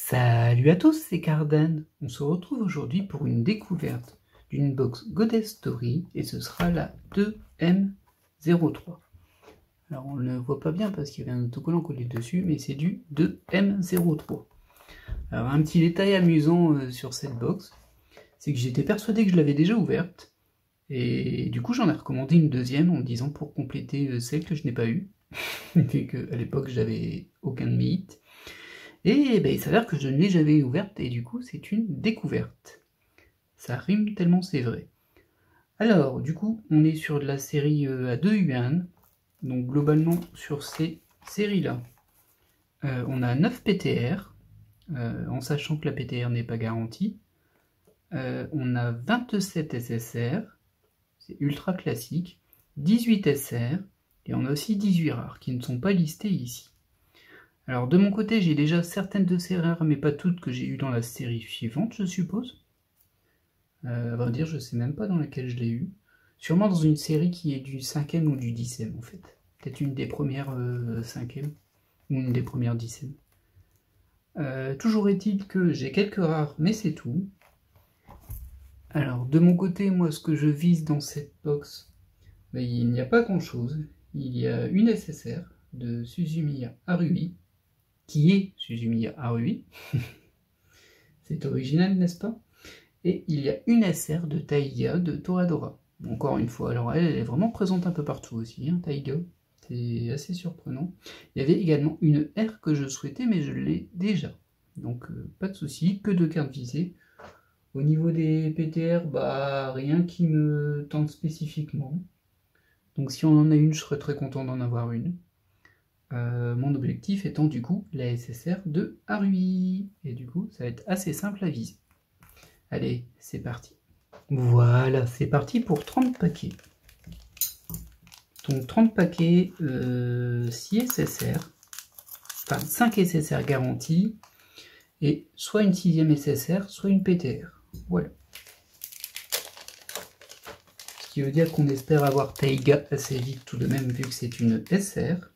Salut à tous, c'est Cardan. On se retrouve aujourd'hui pour une découverte d'une box Goddess Story et ce sera la 2M03. Alors on ne le voit pas bien parce qu'il y avait un autocollant collé dessus, mais c'est du 2M03. Alors un petit détail amusant sur cette box, c'est que j'étais persuadé que je l'avais déjà ouverte et du coup j'en ai recommandé une deuxième en me disant pour compléter celle que je n'ai pas eue, vu qu'à l'époque j'avais aucun de mes hits. Et ben, il s'avère que je ne l'ai jamais ouverte et du coup c'est une découverte. Ça rime tellement c'est vrai. Alors du coup on est sur de la série à 2 yuan. Donc globalement sur ces séries-là, on a 9 PTR, en sachant que la PTR n'est pas garantie. On a 27 SSR, c'est ultra classique, 18 SR, et on a aussi 18 rares qui ne sont pas listés ici. Alors de mon côté, j'ai déjà certaines de ces rares, mais pas toutes que j'ai eues dans la série suivante, je suppose. À vrai dire, je sais même pas dans laquelle je l'ai eu. Sûrement dans une série qui est du 5e ou du 10e en fait. Peut-être une des premières 5e ou une des premières 10e. Toujours est-il que j'ai quelques rares, mais c'est tout. Alors de mon côté, moi ce que je vise dans cette box, ben, il n'y a pas grand chose. Il y a une SSR de Suzumiya Harui, qui est Suzumiya Harui. C'est original, n'est-ce pas? Et il y a une SR de Taiga de Toradora. Encore une fois, alors elle est vraiment présente un peu partout aussi, hein, Taiga. C'est assez surprenant. Il y avait également une R que je souhaitais, mais je l'ai déjà. Donc pas de souci, que de cartes visées. Au niveau des PTR, bah rien qui me tente spécifiquement. Donc si on en a une, je serais très content d'en avoir une. Mon objectif étant du coup la SSR de Harui. Et du coup, ça va être assez simple à viser. Allez, c'est parti. Voilà, c'est parti pour 30 paquets. Donc 30 paquets, 6 SSR, enfin 5 SSR garantis, et soit une 6e SSR, soit une PTR. Voilà. Ce qui veut dire qu'on espère avoir Taiga assez vite tout de même, vu que c'est une SR.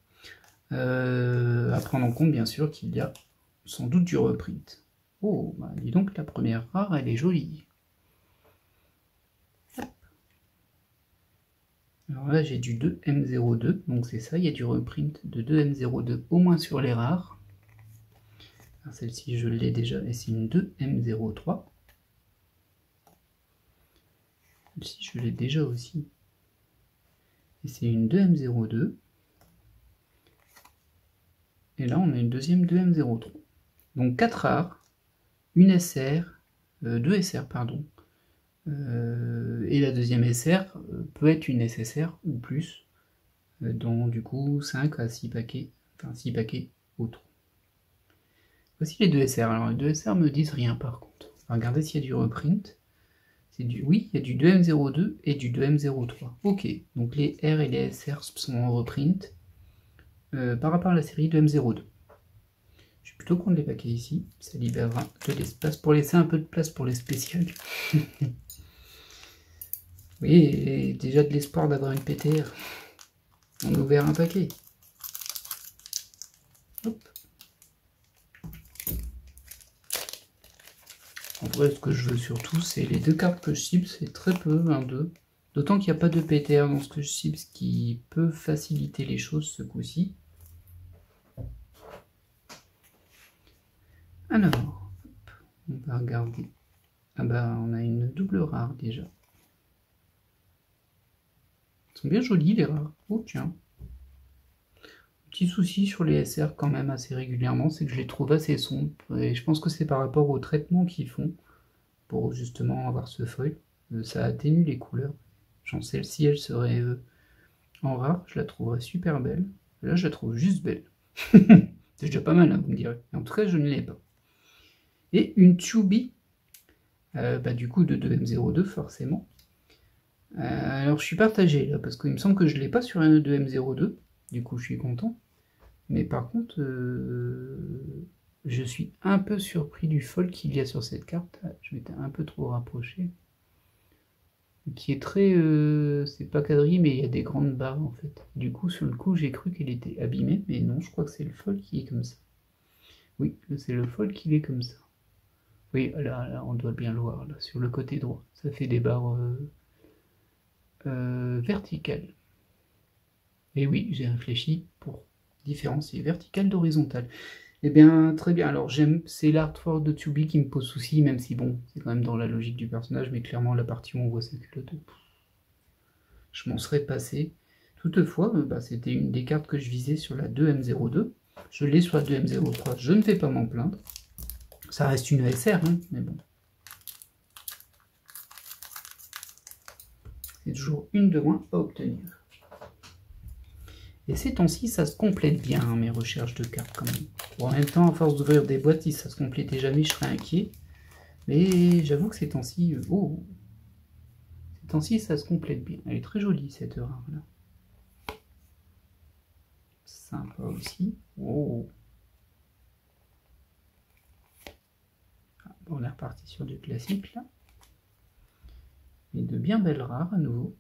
À prendre en compte bien sûr qu'il y a sans doute du reprint. Oh, bah dis donc, la première rare, elle est jolie. Alors là, j'ai du 2M02, donc c'est ça, il y a du reprint de 2M02 au moins sur les rares. Celle-ci, je l'ai déjà, et c'est une 2M03. Celle-ci, je l'ai déjà aussi. Et c'est une 2M02. Et là, on a une deuxième 2M03. Donc 4 rares, une SR, 2 SR, pardon. Et la deuxième SR peut être une SSR ou plus, dans du coup 5 à 6 paquets, enfin 6 paquets autres. Voici les 2 SR. Alors les 2 SR me disent rien par contre. On va regarder s'il y a du reprint. Oui, il y a du 2M02 et du 2M03. Ok, donc les R et les SR sont en reprint par rapport à la série 2M02. Je vais plutôt prendre les paquets ici, ça libérera de l'espace pour laisser un peu de place pour les spéciales. Oui, et déjà de l'espoir d'avoir une PTR. On a ouvert un paquet. Hop. En vrai, ce que je veux surtout, c'est les deux cartes que je cible, c'est très peu, 1-2. D'autant qu'il n'y a pas de PTR dans ce que je cible, ce qui peut faciliter les choses ce coup-ci. Alors, on va regarder. Ah bah, on a une double rare déjà. Elles sont bien jolies les rares. Oh tiens. Petit souci sur les SR quand même assez régulièrement, c'est que je les trouve assez sombres. Et je pense que c'est par rapport au traitement qu'ils font pour justement avoir ce foil. Ça atténue les couleurs. Genre celle-ci, elle serait en rare, je la trouverais super belle. Là, je la trouve juste belle. C'est déjà pas mal, hein, vous me direz. En tout cas, je ne l'ai pas. Et une Tsubi, bah, du coup de 2M02 forcément. Alors je suis partagé là, parce qu'il me semble que je ne l'ai pas sur un 2M02. Du coup, je suis content. Mais par contre, je suis un peu surpris du fold qu'il y a sur cette carte. Je m'étais un peu trop rapproché. Qui est très... c'est pas quadrillé, mais il y a des grandes barres en fait. Du coup, sur le coup, j'ai cru qu'elle était abîmée, mais non, je crois que c'est le fold qui est comme ça. Oui, c'est le fold qu'il est comme ça. Oui, là, on doit bien le voir, là, sur le côté droit. Ça fait des barres verticales. Et oui, j'ai réfléchi pour différencier vertical d'horizontal. Eh bien, très bien. Alors, c'est l'art fort de Tubi qui me pose souci, même si, bon, c'est quand même dans la logique du personnage, mais clairement, la partie où on voit sa culotte, je m'en serais passé. Toutefois, c'était une des cartes que je visais sur la 2M02. Je l'ai sur la 2M03, je ne vais pas m'en plaindre. Ça reste une ESR, hein, mais bon. C'est toujours une de moins à obtenir. Et ces temps-ci, ça se complète bien, hein, mes recherches de cartes, quand même. Bon, en même temps, à force d'ouvrir des boîtes, si ça se complétait jamais, je serais inquiet. Mais j'avoue que ces temps-ci... ces temps-ci, ça se complète bien. Elle est très jolie, cette rare-là. Sympa aussi. Oh. Bon, on est reparti sur du classique, là. Et de bien belles rares, à nouveau.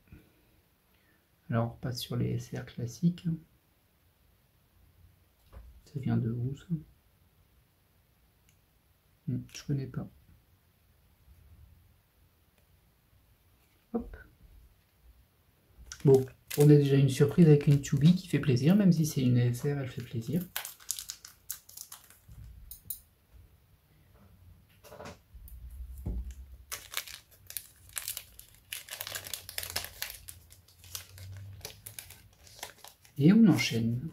Alors, on passe sur les SR classiques. Ça vient de où, ça? Je connais pas. Hop. Bon, on a déjà une surprise avec une Tubi qui fait plaisir, même si c'est une SR, elle fait plaisir. Et on enchaîne.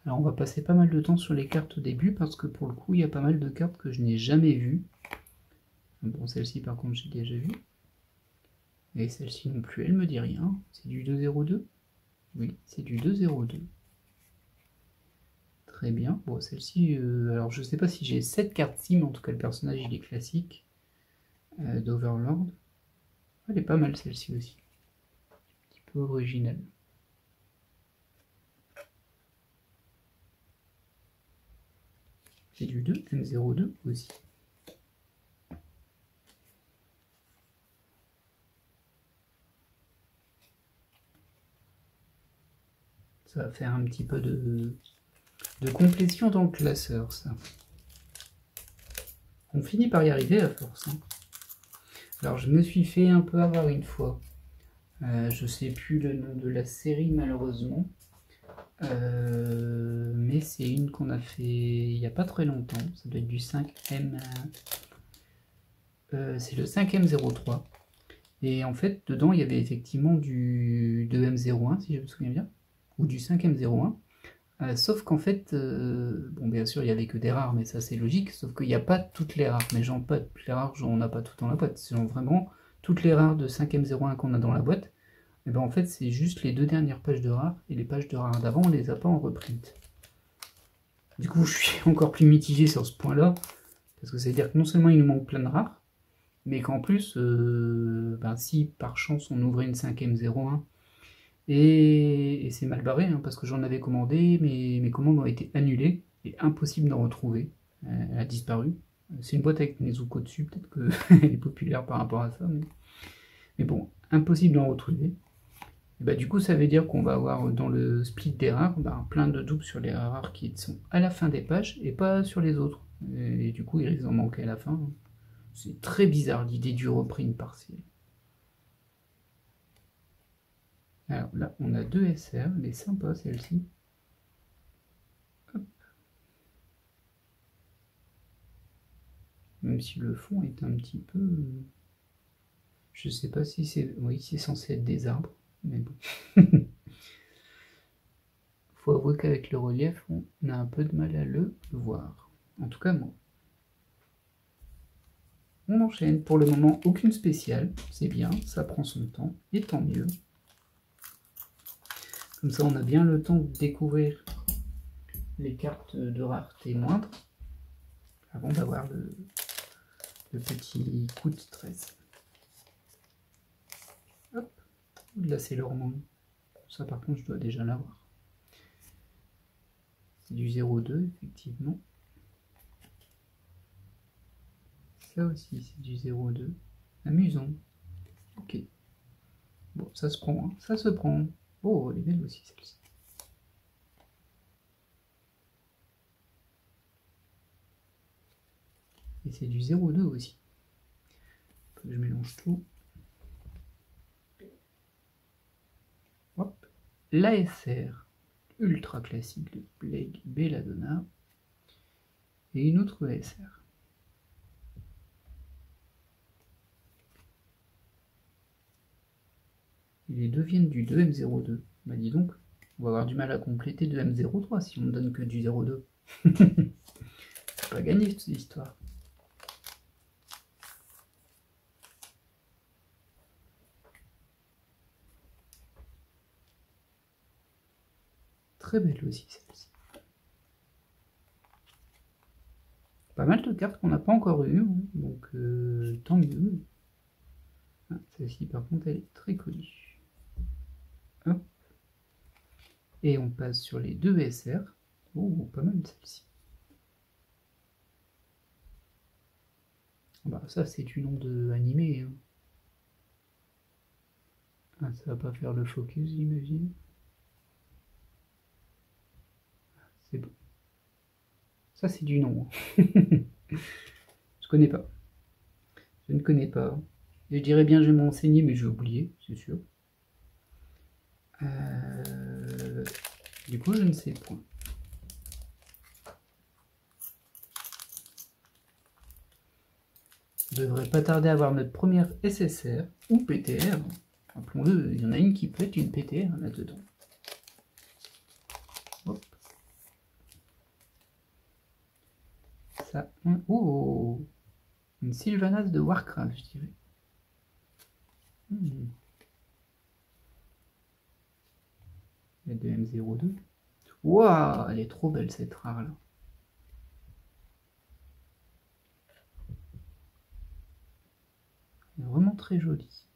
Alors on va passer pas mal de temps sur les cartes au début, parce que pour le coup, il y a pas mal de cartes que je n'ai jamais vues. Bon, celle-ci par contre, j'ai déjà vue. Et celle-ci non plus, elle me dit rien. C'est du 2-0-2 ? Oui, c'est du 2-0-2. Très bien. Bon, celle-ci, alors je sais pas si j'ai cette carte-ci, mais en tout cas le personnage il est classique. D'Overlord. Elle est pas mal celle-ci aussi. Un petit peu originale. C'est du 2, M02 aussi. Ça va faire un petit peu de complétion dans le classeur, ça. On finit par y arriver à force. Hein. Alors, je me suis fait un peu avoir une fois. Je sais plus le nom de la série, malheureusement. Mais c'est une qu'on a fait il n'y a pas très longtemps. Ça doit être du 5M. C'est le 5M03. Et en fait, dedans, il y avait effectivement du 2M01, si je me souviens bien. Ou du 5M01. Sauf qu'en fait, bon bien sûr il y avait que des rares, mais ça c'est logique, sauf qu'il n'y a pas toutes les rares, mais genre pas toutes les rares, on n'a pas tout dans la boîte, c'est genre vraiment toutes les rares de 5M01 qu'on a dans la boîte, et ben en fait c'est juste les 2 dernières pages de rares, et les pages de rares d'avant on les a pas en reprint. Du coup je suis encore plus mitigé sur ce point là, parce que ça veut dire que non seulement il nous manque plein de rares, mais qu'en plus, si par chance on ouvrait une 5M01, et c'est mal barré, hein, parce que j'en avais commandé, mais mes commandes ont été annulées, et impossible d'en retrouver. Elle a disparu. C'est une boîte avec Nezuko dessus, peut-être qu'elle est populaire par rapport à ça, mais bon, impossible d'en retrouver. Et bah, du coup, ça veut dire qu'on va avoir dans le split des rares, plein de doubles sur les rares qui sont à la fin des pages, et pas sur les autres. Et du coup, il risque d'en manquer à la fin. C'est très bizarre l'idée du reprint partiel. Alors là, on a 2 SR, elle est sympa celle-ci. Même si le fond est un petit peu... Je sais pas si c'est... Oui, c'est censé être des arbres, mais bon. Faut avouer qu'avec le relief, on a un peu de mal à le voir. En tout cas, moi. On enchaîne. Pour le moment, aucune spéciale. C'est bien, ça prend son temps, et tant mieux. Comme ça, on a bien le temps de découvrir les cartes de rareté moindre, avant d'avoir le petit coup de stress. Hop, là c'est l'hormone. Ça par contre, je dois déjà l'avoir. C'est du 0,2, effectivement. Ça aussi, c'est du 0,2. Amusant. Ok. Bon, ça se prend, hein. Ça se prend. Oh, elle est belle aussi, celle-ci. Et c'est du 0,2 aussi. Faut que je mélange tout. Hop. L'ASR ultra classique de Blake Belladonna. Et une autre ASR. Et les deux viennent du 2M02. Bah dis donc, on va avoir du mal à compléter 2M03 si on ne donne que du 0,2. C'est pas gagné cette histoire. Très belle aussi celle-ci. Pas mal de cartes qu'on n'a pas encore eues, hein, donc tant mieux. Ah, celle-ci par contre elle est très connue. Hop. Et on passe sur les deux SR. Oh, pas mal celle-ci. Bah ça c'est du nom de animé. Hein. Ah, ça va pas faire le focus j'imagine. C'est bon. Ça c'est du nom. Je connais pas. Je ne connais pas. Je dirais bien je vais m'enseigner mais je vais oublier, c'est sûr. Du coup je ne sais point. Je devrais pas tarder à avoir notre première SSR ou PTR. Rappelons-le, il y en a une qui peut être une PTR là-dedans. Hop. Ça. Oh, une Sylvanas de Warcraft, je dirais. La 2M02. Waouh, elle est trop belle cette rare là. Elle est vraiment très jolie.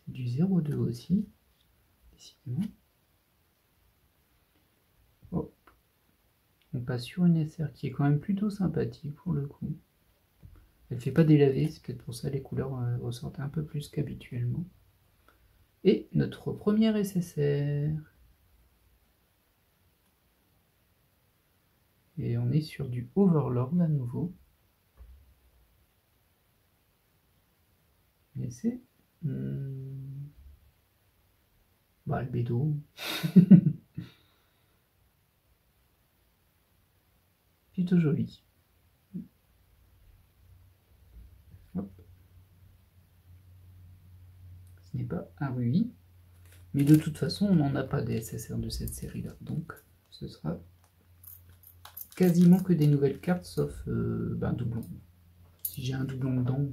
C'est du 0,2 aussi, décidément. Hop. On passe sur une SR qui est quand même plutôt sympathique pour le coup. Elle fait pas délaver, c'est peut-être pour ça les couleurs ressortent un peu plus qu'habituellement. Et notre première SSR. Et on est sur du Overlord à nouveau. Et c'est... Bah, Albedo. Plutôt joli. Hop. Ce n'est pas un rubis. Mais de toute façon, on n'en a pas des SSR de cette série-là. Donc, ce sera quasiment que des nouvelles cartes, sauf un doublon. Si j'ai un doublon dedans,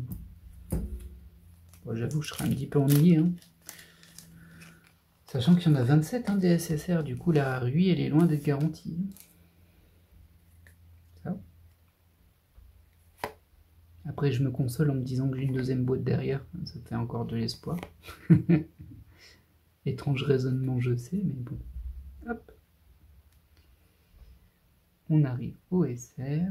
bon, j'avoue que je serai un petit peu ennuyé. Hein. Sachant qu'il y en a 27 hein, des SSR, du coup la RUI elle est loin d'être garantie. Ça. Après je me console en me disant que j'ai une deuxième boîte derrière, ça fait encore de l'espoir. Étrange raisonnement je sais, mais bon. Hop. On arrive au SR.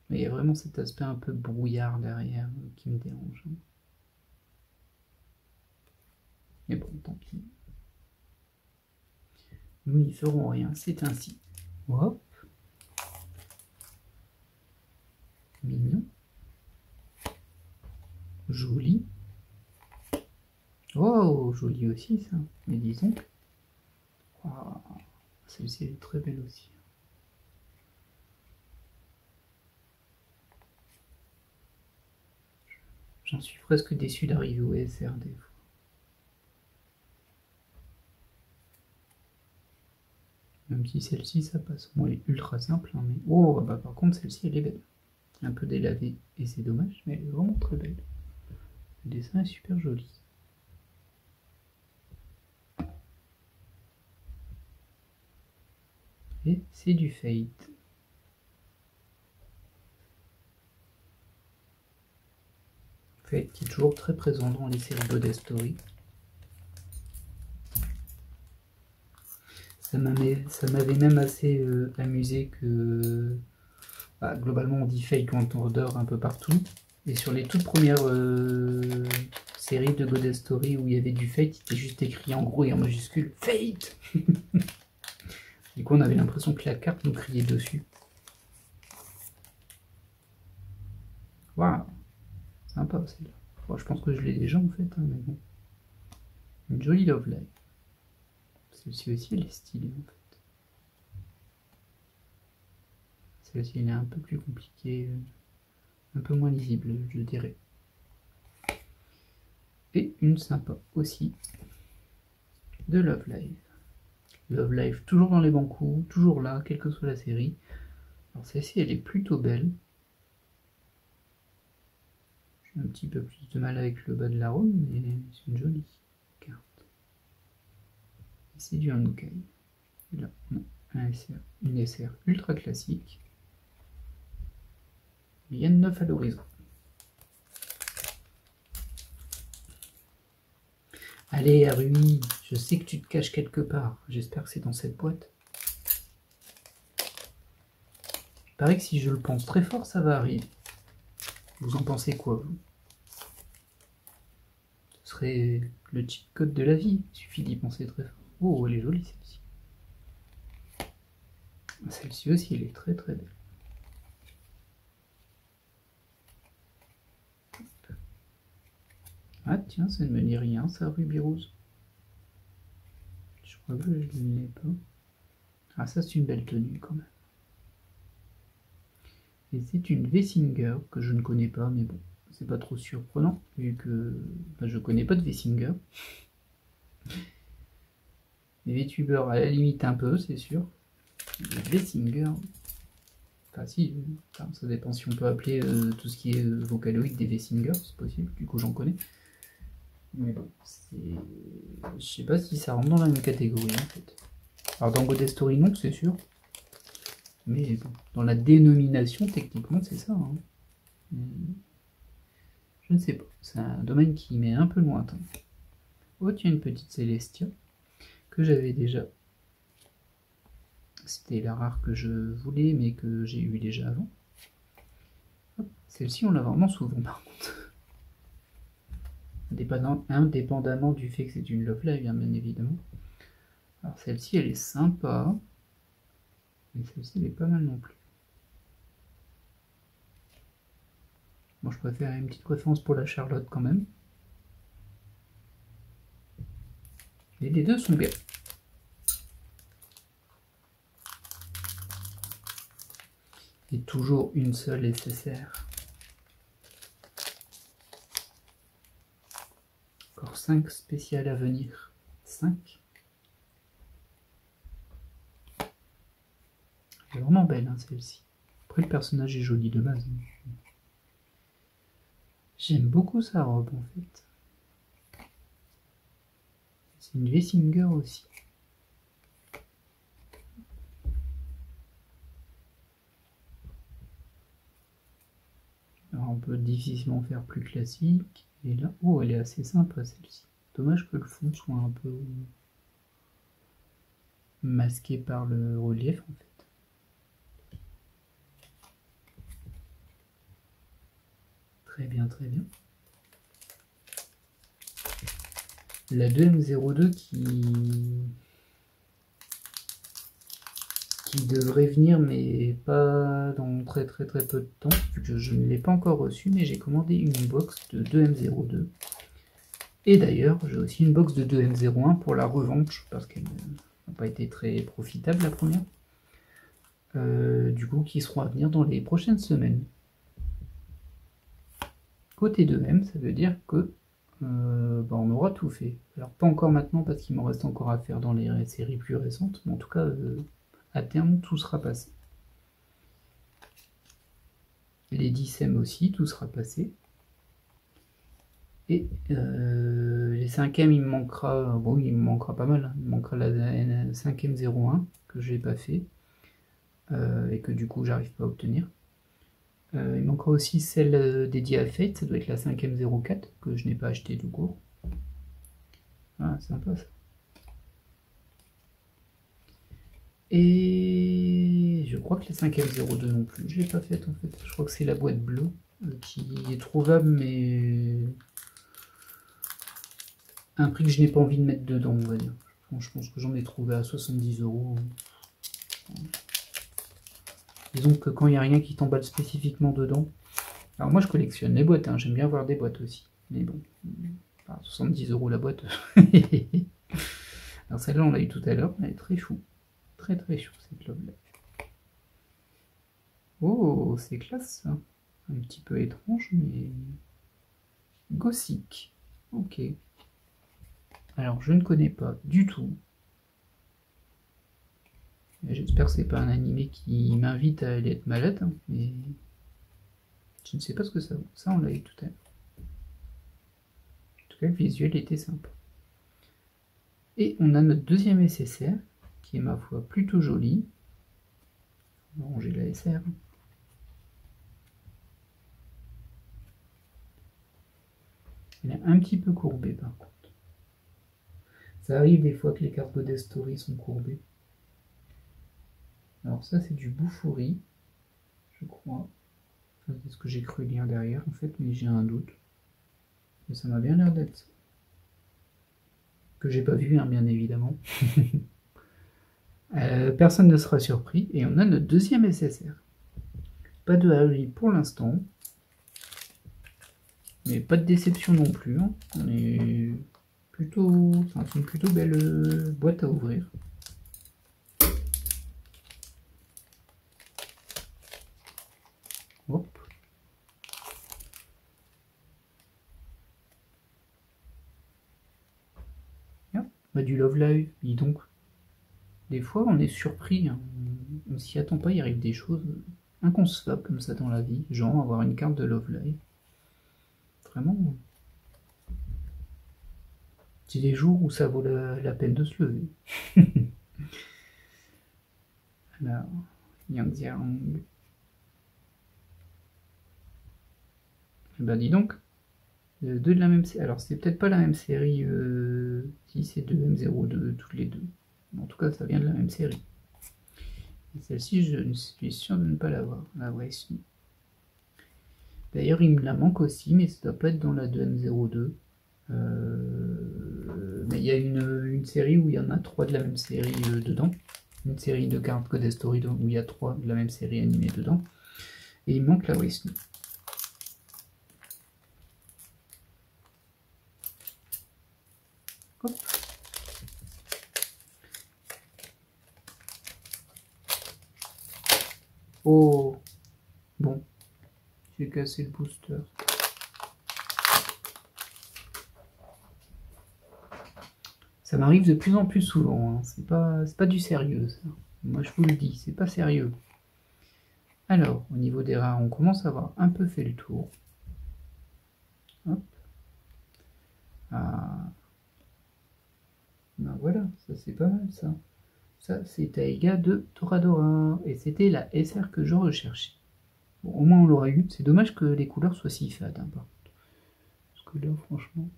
Mais il y a vraiment cet aspect un peu brouillard derrière qui me dérange. Mais bon, tant pis. Nous n'y ferons rien, c'est ainsi. Hop. Mignon. Joli. Oh, joli aussi ça. Mais disons. Wow. Celle-ci est très belle aussi. J'en suis presque déçu d'arriver au SR des fois. Même si celle-ci ça passe. Bon, elle est ultra simple, hein, mais... Oh, bah par contre celle-ci elle est belle. Un peu délavée et c'est dommage, mais elle est vraiment très belle. Le dessin est super joli. Et c'est du Fate. Fate qui est toujours très présent dans les séries Goddess Story. Ça m'avait même assez amusé que globalement on dit Fate quand on Order un peu partout. Et sur les toutes premières série de Goddess Story où il y avait du Fate, il était juste écrit en gros et en majuscule Fate. Du coup, on avait l'impression que la carte nous criait dessus. Waouh, sympa celle-là. Bon, je pense que je l'ai déjà en fait, hein, mais bon. Une jolie Love Live. Celle-ci aussi, elle est stylée en fait. Celle-ci, elle est un peu plus compliquée, un peu moins lisible, je dirais. Et une sympa aussi de Love Live. Love Live, toujours dans les bons coups, toujours là, quelle que soit la série. Alors celle-ci, elle est plutôt belle. J'ai un petit peu plus de mal avec le bas de la rome, mais c'est une jolie carte. C'est du Honkai. Là, on a une SR ultra classique. Rien de neuf à l'horizon. Allez, Arui, je sais que tu te caches quelque part. J'espère que c'est dans cette boîte. Il paraît que si je le pense très fort, ça va arriver. Vous en pensez quoi, vous? Ce serait le cheat code de la vie. Il suffit d'y penser très fort. Oh, elle est jolie, celle-ci. Celle-ci aussi, elle est très très belle. Ah tiens, ça ne me dit rien, ça, Ruby Rose. Je crois que je ne l'ai pas. Ah, ça, c'est une belle tenue, quand même. Et c'est une Vessinger que je ne connais pas, mais bon, c'est pas trop surprenant, vu que je connais pas de Vessinger. Les VTubers, à la limite, un peu, c'est sûr. Les Vessinger... Enfin, si, ça dépend si on peut appeler tout ce qui est Vocaloid des Vessinger, c'est possible, du coup, j'en connais. Mais bon, je sais pas si ça rentre dans la même catégorie, en fait. Alors, dans Goddess Story, non, c'est sûr. Mais bon, dans la dénomination, techniquement, c'est ça. Hein. Je ne sais pas. C'est un domaine qui m'est un peu lointain. Oh, tiens, une petite Célestia que j'avais déjà. C'était la rare que je voulais, mais que j'ai eu déjà avant. Celle-ci, on l'a vraiment souvent, par contre. Indépendamment du fait que c'est une Love Live, hein, bien évidemment. Alors, celle-ci, elle est sympa. Mais celle-ci, elle est pas mal non plus. Bon, je préfère une petite préférence pour la Charlotte quand même. Et les deux sont bien. Et toujours une seule SSR. Encore 5 spéciales à venir. 5. Elle est vraiment belle, hein, celle-ci. Après, le personnage est joli de base. J'aime beaucoup sa robe, en fait. C'est une Vessinger aussi. Alors, on peut difficilement faire plus classique. Et là, oh, elle est assez sympa, celle-ci. Dommage que le fond soit un peu masqué par le relief, en fait. Très bien, très bien. La 2M02 qui devrait venir, mais pas dans très peu de temps, vu que je ne l'ai pas encore reçue, mais j'ai commandé une box de 2M02. Et d'ailleurs, j'ai aussi une box de 2M01 pour la revanche, parce qu'elle n'a pas été très profitable la première. Du coup, qui seront à venir dans les prochaines semaines. Côté 2M, ça veut dire que on aura tout fait. Alors pas encore maintenant parce qu'il m'en reste encore à faire dans les séries plus récentes, mais en tout cas à terme tout sera passé. Les 10M aussi, tout sera passé. Et les 5M, il me manquera, bon il me manquera pas mal, hein. Il me manquera la 5M01 que je n'ai pas fait et que du coup j'arrive pas à obtenir. Il manquera aussi celle dédiée à Fate, ça doit être la 5M04 que je n'ai pas acheté tout court. Ah, sympa ça. Et je crois que la 5M02 non plus, je l'ai pas faite en fait. Je crois que c'est la boîte bleue qui est trouvable, mais un prix que je n'ai pas envie de mettre dedans, on va dire. Je pense que j'en ai trouvé à 70 €. Disons que quand il n'y a rien qui t'emballe spécifiquement dedans. Alors moi je collectionne les boîtes, hein. J'aime bien avoir des boîtes aussi. Mais bon, 70 € la boîte. Alors celle-là on l'a eu tout à l'heure, elle est très chou. Très très chou cette Love Live. Oh, c'est classe ça. Un petit peu étrange, mais gothique. Ok. Alors je ne connais pas du tout. J'espère que c'est pas un animé qui m'invite à aller être malade, hein, mais je ne sais pas ce que ça vaut. Ça, on l'a eu tout à l'heure. En tout cas, le visuel était sympa. Et on a notre deuxième SSR, qui est ma foi plutôt joli. On va ranger la SR. Elle est un petit peu courbée par contre. Ça arrive des fois que les cartes Goddess Story sont courbées. Alors ça c'est du Boufouri, je crois. Enfin, c'est ce que j'ai cru lire derrière en fait, mais j'ai un doute. Mais ça m'a bien l'air d'être ça. Que j'ai pas vu, hein, bien évidemment. Personne ne sera surpris. Et on a notre deuxième SSR. Pas de Harry pour l'instant. Mais pas de déception non plus. Hein. On est plutôt... C'est une plutôt belle boîte à ouvrir. Hop. Bah, du Love Live, dis donc. Des fois, on est surpris. Hein. On s'y attend pas, il arrive des choses inconcevables comme ça dans la vie. Genre avoir une carte de Love Live. Vraiment. C'est des jours où ça vaut la peine de se lever. Alors, Yang Jiang. Eh ben dis donc. Deux de la même série. Alors c'est peut-être pas la même série. Si c'est de M02, toutes les deux. En tout cas, ça vient de la même série. Et celle-ci, je suis sûr de ne pas l'avoir. La vraie Smith. D'ailleurs, il me la manque aussi, mais ça doit pas être dans la 2M02. Mais il y a une série où il y en a 3 de la même série dedans. Une série de cartes Goddess Story où il y a 3 de la même série animée dedans. Et il manque la Wisney. Hop. Oh, bon, j'ai cassé le booster. Ça m'arrive de plus en plus souvent, hein. C'est pas du sérieux ça. Moi je vous le dis, c'est pas sérieux. Alors, au niveau des rares, on commence à avoir un peu fait le tour. Hop. Ah. Ben voilà, ça c'est pas mal ça. Ça c'est Taiga de Toradora. Et c'était la SR que je recherchais. Bon, au moins on l'aura eu. C'est dommage que les couleurs soient si fades, hein, par contre. Parce que là, franchement...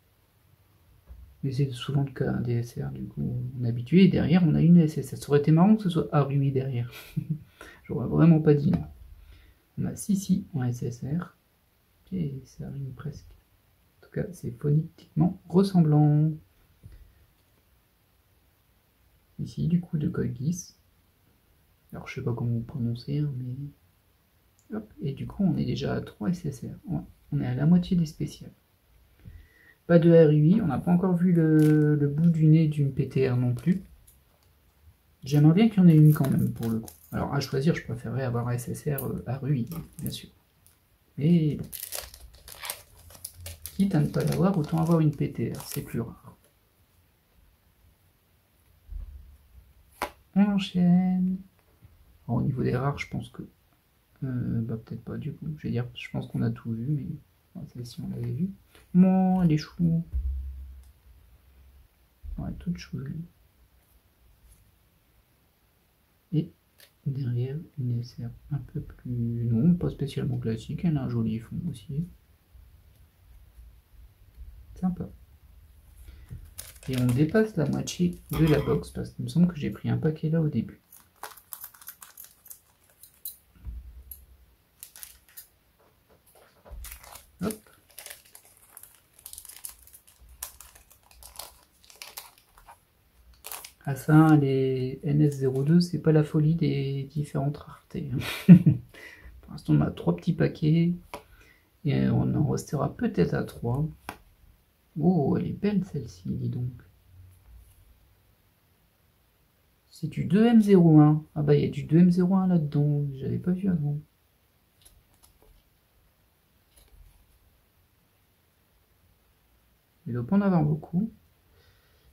Mais c'est souvent le cas, un DSR, du coup, on est habitué. Et derrière, on a une SSR. Ça aurait été marrant que ce soit Harumi derrière. J'aurais vraiment pas dit non. On a Sissi en SSR. Et ça rime presque. En tout cas, c'est phonétiquement ressemblant. Ici, du coup, de Colgis. Alors, je sais pas comment vous prononcez, hein, mais... Hop. Et du coup, on est déjà à 3 SSR. Ouais. On est à la moitié des spéciales. Pas de RUI, on n'a pas encore vu le bout du nez d'une PTR non plus. J'aimerais bien qu'il y en ait une quand même pour le coup. Alors à choisir, je préférerais avoir SSR RUI, bien sûr. Mais bon. Quitte à ne pas l'avoir, autant avoir une PTR, c'est plus rare. On enchaîne. Alors, au niveau des rares, je pense que... bah peut-être pas du coup, je vais dire, je pense qu'on a tout vu, mais... Enfin, celle-ci on l'avait vue. Bon, elle est chou. Ouais, toute chou. Et derrière, une SR un peu plus... Non, pas spécialement classique, elle a un joli fond aussi. Sympa. Et on dépasse la moitié de la box, parce qu'il me semble que j'ai pris un paquet là au début. Hop. Ah ça, les NS02, c'est pas la folie des différentes raretés. Pour l'instant, on a 3 petits paquets. Et on en restera peut-être à 3. Oh, elle est belle celle-ci, dis donc. C'est du 2M01. Ah bah, il y a du 2M01 là-dedans. J'avais pas vu avant. Il doit pas en avoir beaucoup.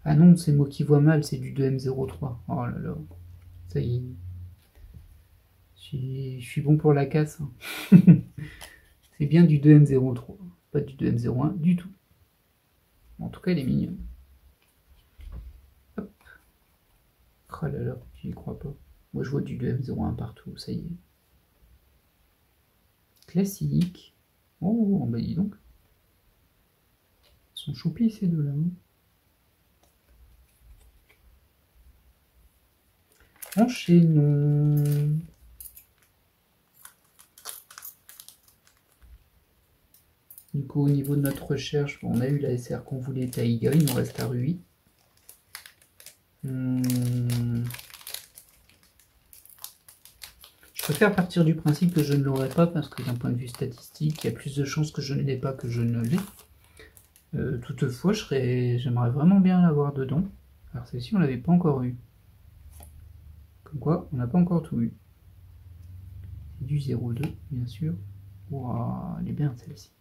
Ah non, c'est moi qui vois mal, c'est du 2M03. Oh là là. Ça y est. Je suis bon pour la casse. Hein. C'est bien du 2M03. Pas du 2M01 du tout. En tout cas, elle est mignonne. Hop. Oh là là, j'y crois pas. Moi, je vois du 2M01 partout, ça y est. Classique. Oh, bah dis donc. Ils sont choupis ces deux-là. Hein. Enchaînons. Du coup, au niveau de notre recherche, on a eu la SR qu'on voulait Taïga, il nous reste à Rui. Je préfère partir du principe que je ne l'aurai pas parce que d'un point de vue statistique, il y a plus de chances que je ne l'ai pas que je ne l'ai. Toutefois, j'aimerais vraiment bien l'avoir dedans. Alors celle-ci, on l'avait pas encore eu. Comme quoi, on n'a pas encore tout eu. C'est du 0,2, bien sûr. Wow, elle est bien celle-ci.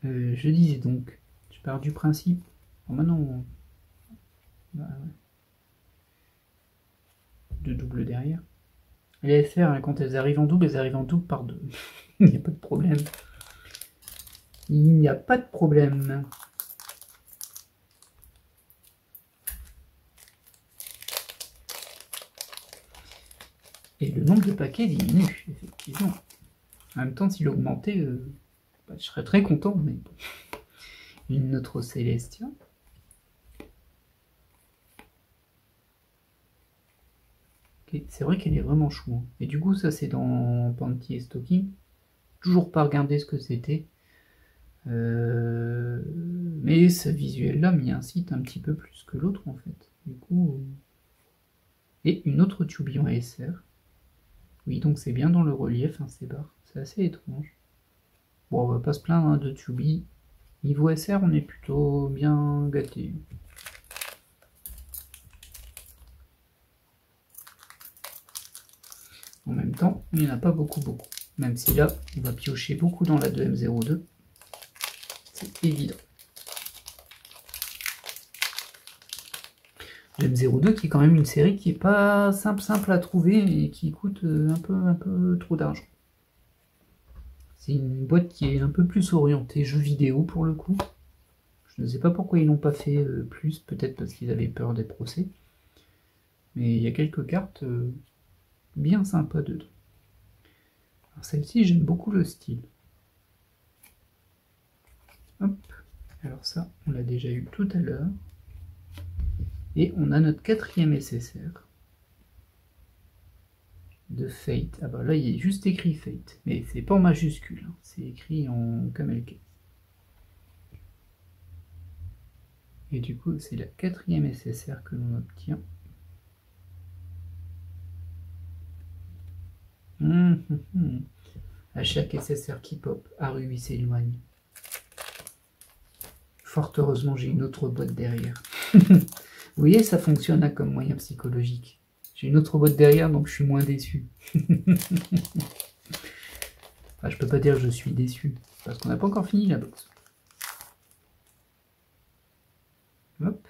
Je disais donc, je pars du principe. Oh, maintenant, bah, ouais. De double derrière. Les SR, hein, quand elles arrivent en double par deux. Il n'y a pas de problème. Il n'y a pas de problème. Et le nombre de paquets diminue, effectivement. En même temps, s'il augmentait, bah, je serais très content, mais bon. Une autre Célestia. Okay. C'est vrai qu'elle est vraiment chou. Hein. Et du coup, ça c'est dans Panty et Stocking. Toujours pas regardé ce que c'était. Mais ce visuel-là m'y incite un petit peu plus que l'autre en fait. Du coup. Et une autre tourbillon ASR. Oui, donc c'est bien dans le relief, hein, ces barres. C'est assez étrange. Bon, on va pas se plaindre hein, de Tubi. Niveau SR, on est plutôt bien gâté. En même temps, il n'y en a pas beaucoup. Même si là, on va piocher beaucoup dans la 2M02. C'est évident. 2M02 qui est quand même une série qui est pas simple à trouver et qui coûte un peu trop d'argent. C'est une boîte qui est un peu plus orientée jeux vidéo pour le coup. Je ne sais pas pourquoi ils n'ont pas fait plus, peut-être parce qu'ils avaient peur des procès. Mais il y a quelques cartes bien sympas dedans. Alors celle-ci, j'aime beaucoup le style. Hop. Alors ça, on l'a déjà eu tout à l'heure. Et on a notre 4e SSR de Fate. Ah bah là, il est juste écrit Fate. Mais c'est pas en majuscule, hein. C'est écrit en camel case. Et du coup, c'est la 4e SSR que l'on obtient. À chaque SSR qui pop, Arui s'éloigne. Fort heureusement, j'ai une autre boîte derrière. Vous voyez, ça fonctionne hein, comme moyen psychologique. J'ai une autre boîte derrière, donc je suis moins déçu. Enfin, je peux pas dire que je suis déçu, parce qu'on n'a pas encore fini la box. Hop.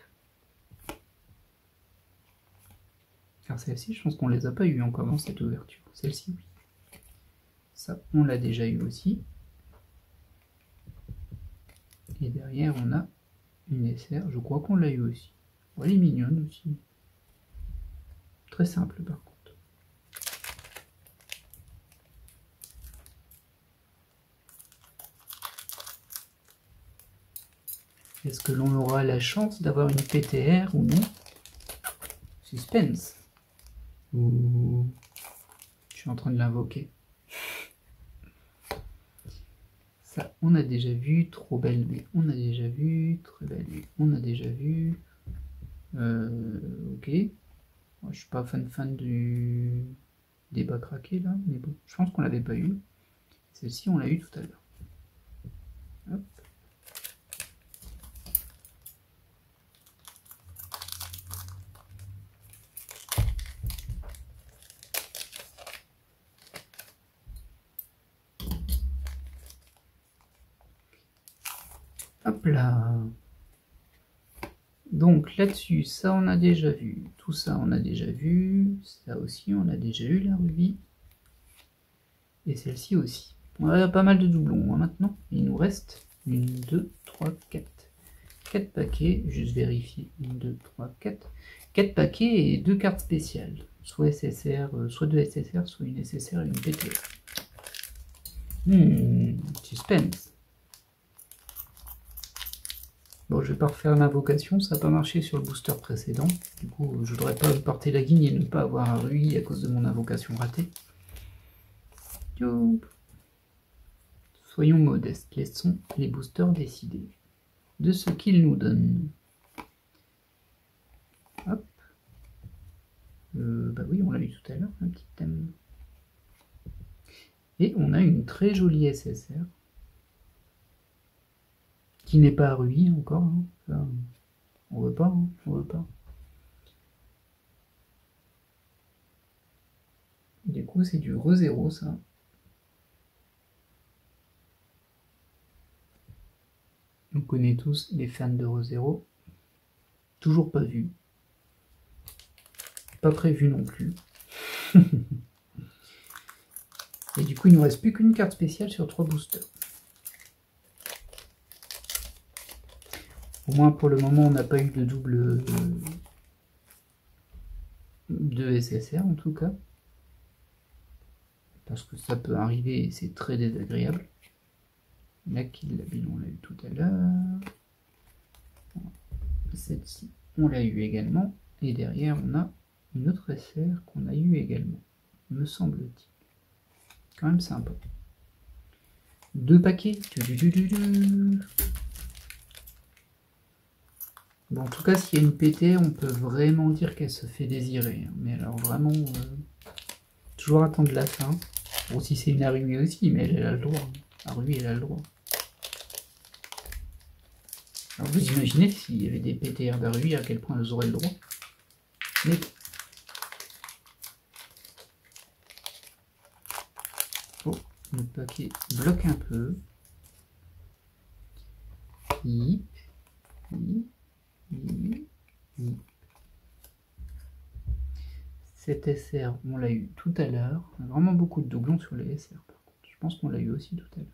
Car celle-ci, je pense qu'on les a pas eu encore dans cette ouverture. Celle-ci, oui. Ça, on l'a déjà eu aussi. Et derrière, on a une SR. Je crois qu'on l'a eu aussi. Oh, elle est mignonne aussi. Très simple, par contre. Est-ce que l'on aura la chance d'avoir une PTR ou non? Suspense. Ouh. Je suis en train de l'invoquer. Ça, on a déjà vu. Trop belle, mais on a déjà vu. Très belle, mais on a déjà vu. Ok. Moi, je suis pas fan du débat craqué là, mais bon, je pense qu'on l'avait pas eu. Celle-ci, on l'a eu tout à l'heure. Hop. Hop là. Donc là-dessus, ça on a déjà vu. Tout ça on a déjà vu. Ça aussi on a déjà eu la rubis. Et celle-ci aussi. On a pas mal de doublons hein, maintenant. Il nous reste 1, 2, 3, 4. 4 paquets. Juste vérifier. 1, 2, 3, 4. 4 paquets et 2 cartes spéciales. Soit SSR, soit 2 SSR, soit une SSR et une PTR. Suspense. Bon, je vais pas refaire l'invocation, ça n'a pas marché sur le booster précédent. Du coup, je voudrais pas porter la guigne et ne pas avoir un rui à cause de mon invocation ratée. Soyons modestes, laissons les boosters décider de ce qu'ils nous donnent. Hop. Bah oui, on l'a eu tout à l'heure, un petit thème. Et on a une très jolie SSR. Qui n'est pas rui encore. Hein. Enfin, on veut pas, hein. On veut pas. Du coup, c'est du re-0, ça. On connaît tous les fans de re-0. Toujours pas vu. Pas prévu non plus. Et du coup, il ne nous reste plus qu'une carte spéciale sur 3 boosters. Au moins, pour le moment, on n'a pas eu de double de SSR, en tout cas. Parce que ça peut arriver et c'est très désagréable. La Kill la Bill, on l'a eu tout à l'heure. Celle-ci, on l'a eu également. Et derrière, on a une autre SR qu'on a eu également, me semble-t-il. Quand même sympa. 2 paquets. Bon, en tout cas, s'il y a une PTR, on peut vraiment dire qu'elle se fait désirer. Mais alors vraiment, toujours attendre la fin. Bon, si c'est une Arumi aussi, mais elle a le droit. Arumi, elle a le droit. Alors vous imaginez s'il y avait des PTR d'Arumi, à quel point elles auraient le droit. Mais oh, le paquet bloque un peu. Yip, yip, yip, yip. Cette SR, on l'a eu tout à l'heure. Vraiment beaucoup de doublons sur les SR par contre. Je pense qu'on l'a eu aussi tout à l'heure.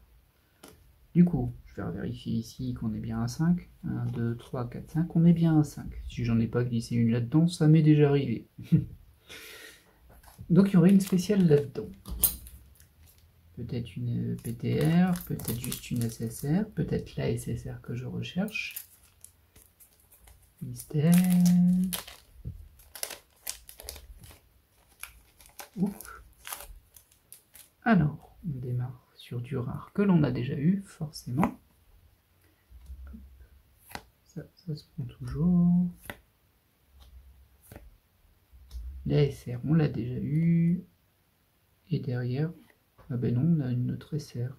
Du coup, je vais vérifier ici qu'on est bien à 5. 1, 2, 3, 4, 5. On est bien à 5. Si j'en ai pas glissé une là-dedans, ça m'est déjà arrivé. Donc il y aurait une spéciale là-dedans. Peut-être une PTR, peut-être juste une SSR, peut-être la SSR que je recherche. Mystère. Ouf. Alors, on démarre sur du rare que l'on a déjà eu, forcément. Ça se prend toujours. La SR, on l'a déjà eu. Et derrière, ah ben non, on a une autre SR.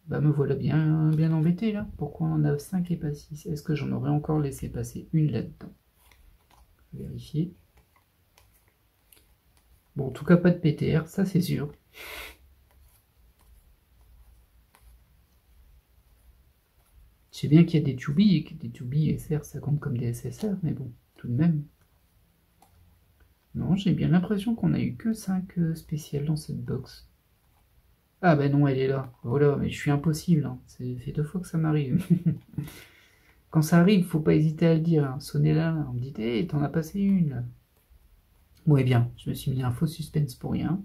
Bah me voilà bien embêté là. Pourquoi on en a 5 et pas 6? Est-ce que j'en aurais encore laissé passer une là-dedans? Vérifier. Bon, en tout cas, pas de PTR, ça c'est sûr. Je sais bien qu'il y a des Tubi et que des Tubi SR ça compte comme des SSR, mais bon, tout de même. Non, j'ai bien l'impression qu'on a eu que 5 spéciales dans cette box. Ah ben non, elle est là. Voilà, mais je suis impossible. Hein. C'est fait 2 fois que ça m'arrive. Quand ça arrive, faut pas hésiter à le dire. Hein. Sonnez là, on me dit, hé, t'en as passé une. Ouais, bien, je me suis mis un faux suspense pour rien.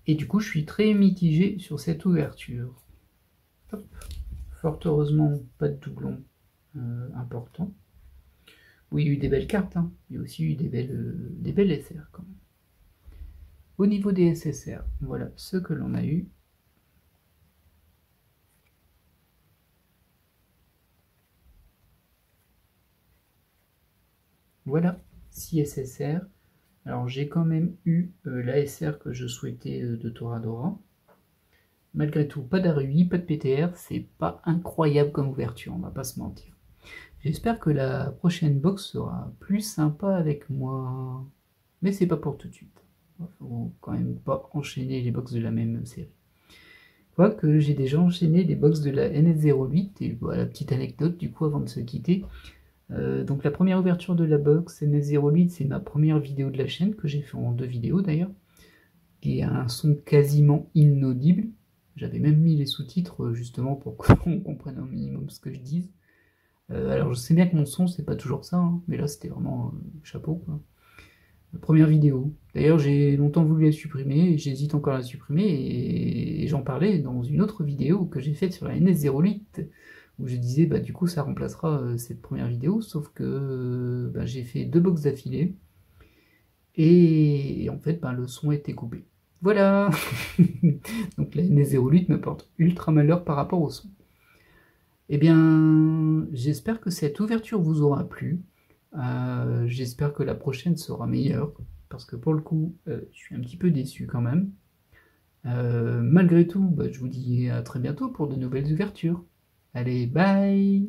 Et du coup, je suis très mitigé sur cette ouverture. Hop. Fort heureusement, pas de doublon important. Oui, il y a eu des belles cartes, hein. Il y a aussi eu des belles SR quand même. Au niveau des SSR, voilà ce que l'on a eu. Voilà, 6 SSR. Alors j'ai quand même eu l'ASR que je souhaitais de Toradora. Malgré tout, pas d'ARUI, pas de PTR, c'est pas incroyable comme ouverture, on va pas se mentir. J'espère que la prochaine box sera plus sympa avec moi. Mais c'est pas pour tout de suite. Faut quand même pas enchaîner les box de la même série. Quoique j'ai déjà enchaîné les box de la NS08, et voilà, petite anecdote du coup avant de se quitter. Donc la première ouverture de la box NS08, c'est ma première vidéo de la chaîne, que j'ai fait en 2 vidéos d'ailleurs, qui a un son quasiment inaudible. J'avais même mis les sous-titres justement pour qu'on comprenne un minimum ce que je dis. Alors je sais bien que mon son c'est pas toujours ça, hein, mais là c'était vraiment chapeau quoi. Première vidéo. D'ailleurs, j'ai longtemps voulu la supprimer, et j'hésite encore à la supprimer, et j'en parlais dans une autre vidéo que j'ai faite sur la NS08, où je disais, bah du coup, ça remplacera cette première vidéo, sauf que bah, j'ai fait 2 box d'affilée, et en fait, bah, le son était coupé. Voilà. Donc la NS08 me porte ultra malheur par rapport au son. Eh bien, j'espère que cette ouverture vous aura plu. J'espère que la prochaine sera meilleure, parce que pour le coup, je suis un petit peu déçu quand même. Malgré tout, bah, je vous dis à très bientôt pour de nouvelles ouvertures. Allez, bye!